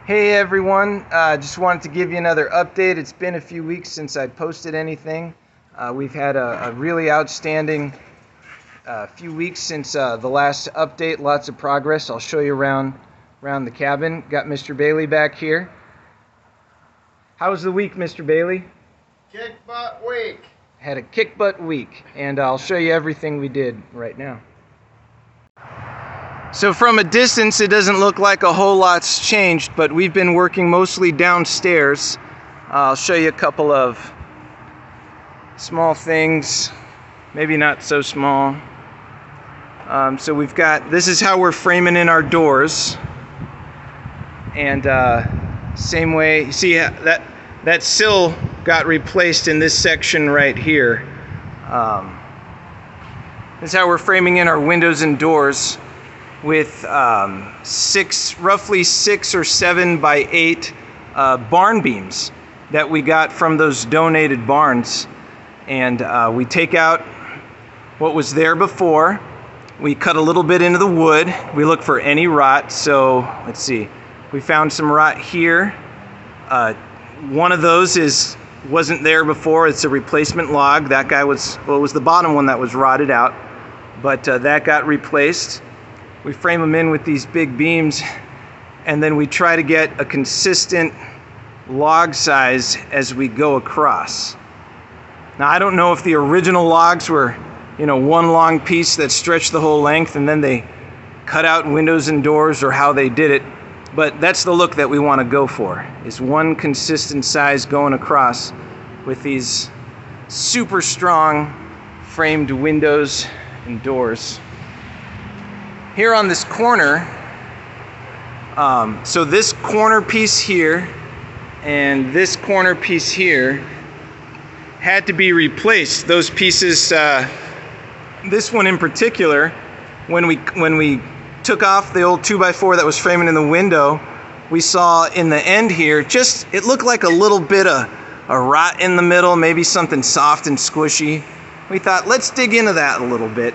Hey everyone, just wanted to give you another update. It's been a few weeks since I posted anything. We've had a really outstanding few weeks since the last update. Lots of progress. I'll show you around the cabin. Got Mr. Bailey back here. How was the week, Mr. Bailey? Kick butt week. Had a kick butt week, and I'll show you everything we did right now. So from a distance, it doesn't look like a whole lot's changed, but we've been working mostly downstairs. I'll show you a couple of small things, maybe not so small. So we've got, this is how we're framing in our doors. And same way, you see that sill got replaced in this section right here. This is how we're framing in our windows and doors, with roughly 6 or 7 by 8 barn beams that we got from those donated barns. And we take out what was there before. We cut a little bit into the wood. We look for any rot. So let's see, we found some rot here. One of those wasn't there before. It's a replacement log. That guy was, well, it was the bottom one that was rotted out, but that got replaced. We frame them in with these big beams, and then we try to get a consistent log size as we go across. Now, I don't know if the original logs were, one long piece that stretched the whole length and then they cut out windows and doors, or how they did it, but that's the look that we want to go for, is one consistent size going across with these super strong framed windows and doors. Here on this corner, so this corner piece here and this corner piece here had to be replaced. Those pieces, this one in particular, when we took off the old 2x4 that was framing in the window, we saw in the end here, it looked like a little bit of a rot in the middle, maybe something soft and squishy. We thought, let's dig into that a little bit.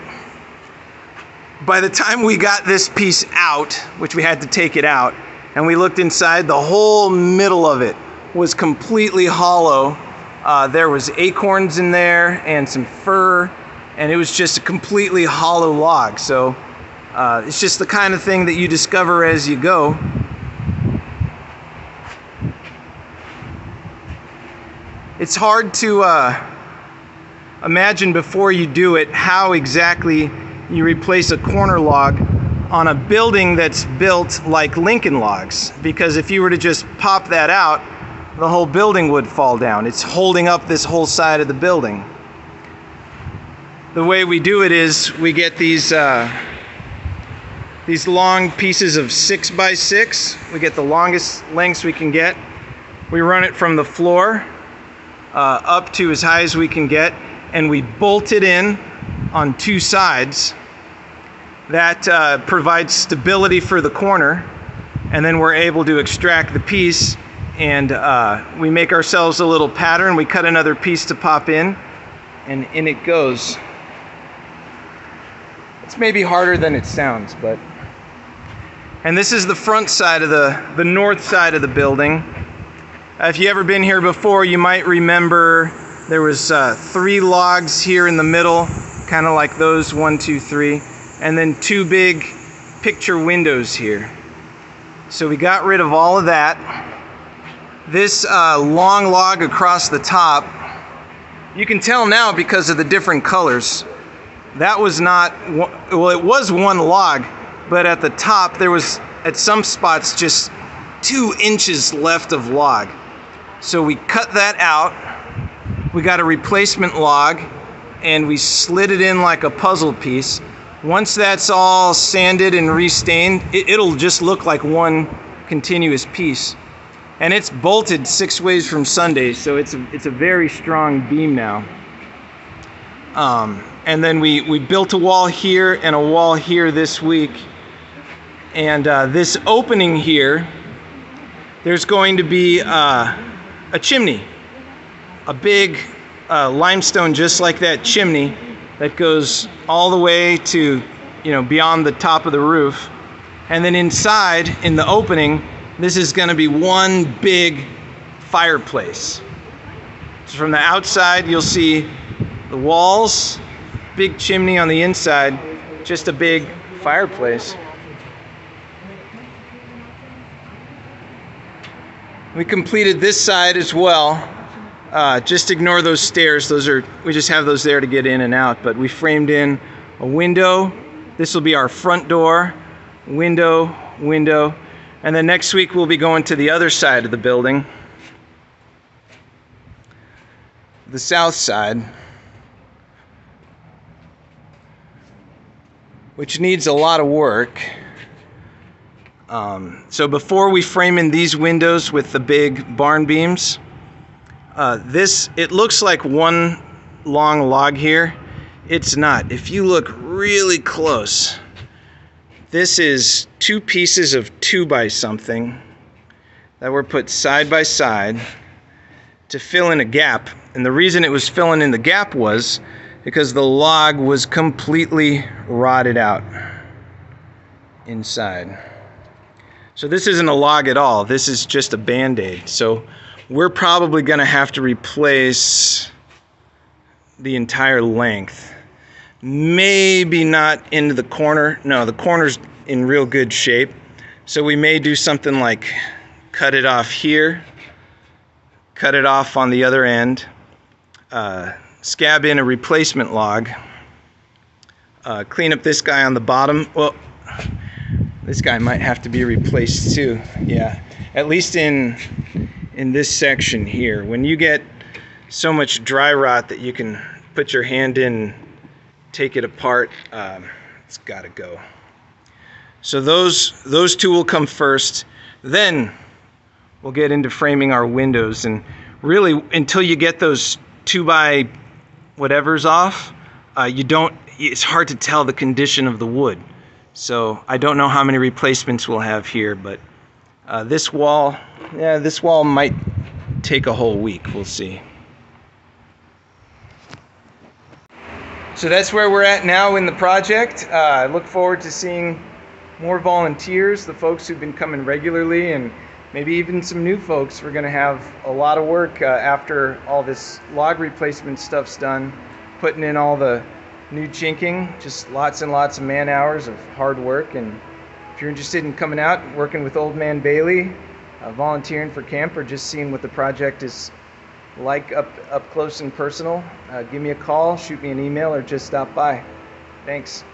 By the time we got this piece out, which we had to take it out, and we looked inside, the whole middle of it was completely hollow. There was acorns in there and some fur, and it was just a completely hollow log. So it's just the kind of thing that you discover as you go. It's hard to imagine before you do it how exactly you replace a corner log on a building that's built like Lincoln logs, because if you were to just pop that out, the whole building would fall down. It's holding up this whole side of the building. The way we do it is we get these long pieces of 6x6. We get the longest lengths we can get. We run it from the floor up to as high as we can get, and we bolt it in on 2 sides. That provides stability for the corner, and then we're able to extract the piece, and we make ourselves a little pattern. We cut another piece to pop in, and in it goes. It's maybe harder than it sounds, but... And this is the front side of the north side of the building. If you ever been here before, you might remember there was 3 logs here in the middle, kind of like those, 1, 2, 3, and then 2 big picture windows here. So we got rid of all of that. This long log across the top, you can tell now because of the different colors. That was not, well, it was 1 log, but at the top there was, at some spots, just 2 inches left of log. So we cut that out. We got a replacement log, and we slid it in like a puzzle piece. Once that's all sanded and restained, it'll just look like one continuous piece. And it's bolted 6 ways from Sunday, so it's a very strong beam now. And then we built a wall here and a wall here this week. And this opening here, there's going to be a chimney, a big limestone just like that chimney that goes all the way to, beyond the top of the roof. And then inside, in the opening, this is going to be one big fireplace. So from the outside, you'll see the walls, big chimney on the inside, just a big fireplace. We completed this side as well. Just ignore those stairs. We just have those there to get in and out, but we framed in a window. This will be our front door, window, window. And then next week we'll be going to the other side of the building, the south side, which needs a lot of work. So before we frame in these windows with the big barn beams, it looks like one long log here. It's not. If you look really close, this is two pieces of 2 by something that were put side by side to fill in a gap. And the reason it was filling in the gap was because the log was completely rotted out inside. So this isn't a log at all. This is just a Band-Aid. So we're probably going to have to replace the entire length. Maybe not into the corner. No, the corner's in real good shape. So we may do something like cut it off here, cut it off on the other end, scab in a replacement log, clean up this guy on the bottom. Well, this guy might have to be replaced too. Yeah, at least in this section here. When you get so much dry rot that you can put your hand in, take it apart, it's got to go. So those two will come first. Then we'll get into framing our windows, and really until you get those 2 by whatever's off, it's hard to tell the condition of the wood. So I don't know how many replacements we'll have here, but this wall might take a whole week. We'll see. So that's where we're at now in the project. I look forward to seeing more volunteers, the folks who've been coming regularly, and maybe even some new folks. We're going to have a lot of work after all this log replacement stuff's done, putting in all the new chinking, just lots and lots of man hours of hard work. And if you're interested in coming out and working with Old Man Bailey, volunteering for camp, or just seeing what the project is like up close and personal, give me a call, shoot me an email, or just stop by. Thanks.